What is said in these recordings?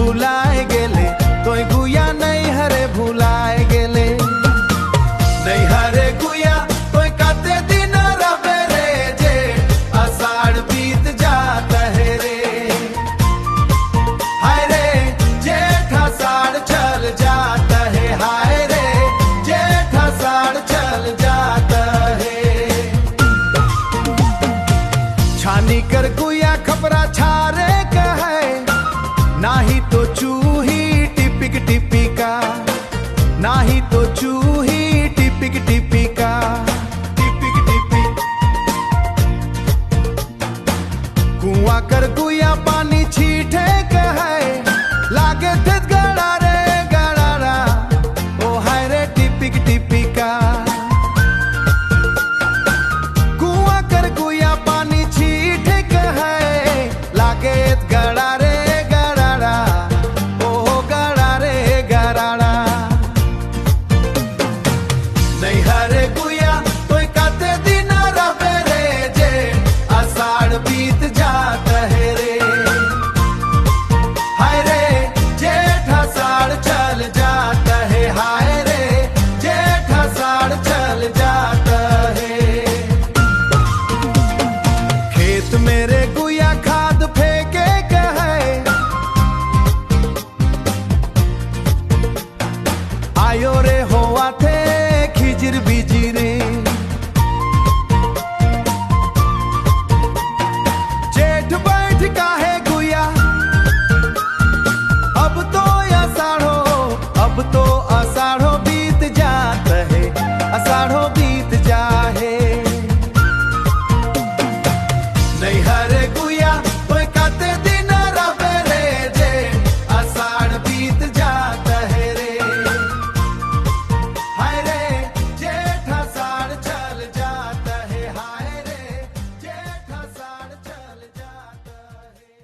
भुलाए गेले तोय गुया नहीं हरे भुलाए गेले नहीं हरे गुया तोय काते दिन रबे रे जे आषाढ़ बीत जाता है रे हाय रे जेठ आषाढ़ चल जाता है हाय रे जेठ आषाढ़ चल जाता है छानी कर गुया खपरा छारे का है नाही तो चूही टिपिक टिपिका नाही तो चूही टिपिक टिपिका टिपिक टिपिक कुआं कर गुया पानी छीटे का है लागे थे गड़ा रे गड़ारा ओ हाय रे टिपिक टिपिका कुआं कर गुया पानी छीटे का है लागे गड़ा रे आयो रे होवा थे खिजिर बिजिरे जेठ बैठ का है गुया अब तो आषाढ़ो बीत जाता है आषाढ़ो बीत जाए नहीं हरे गुया कोई काते दिन रबे रे जे आषाढ़ बीत जाता है रे हाय रे जेठ आषाढ़ चल जाता है हाय रे जेठ आषाढ़ चल जाता है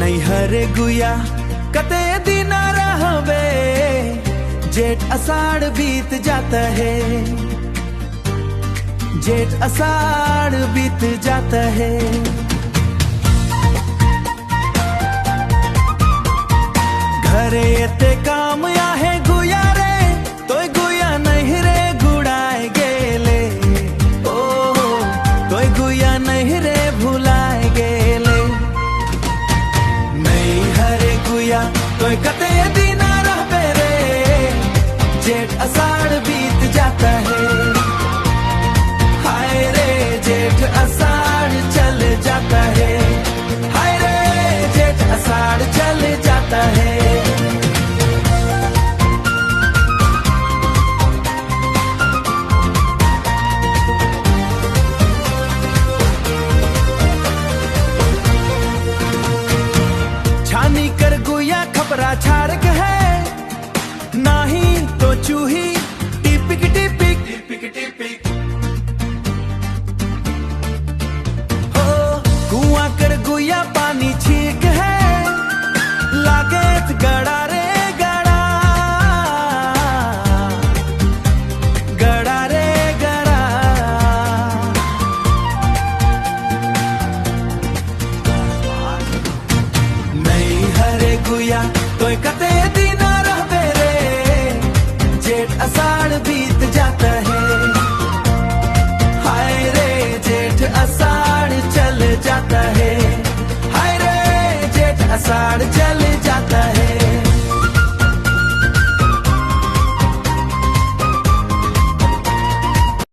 नहीं हरे गुया कते दिन रहबे जेठ आषाढ़ बीत जाता है जेठ आषाढ़ बीत जाता है घरे ते काम आहे गुया रे तोय गुया नहीं रे गुड़ाए गेले ओ तोय गुया नहीं रे भुलाए गेले नहीं हरे गुया तोय कते दिन रहबे रे जेठ आषाढ़ बीत जाता है हाय रे जेठ आषाढ़ चल जाता है हाय रे जेठ आषाढ़ चल जाता है छानी कर गुया खपरा छा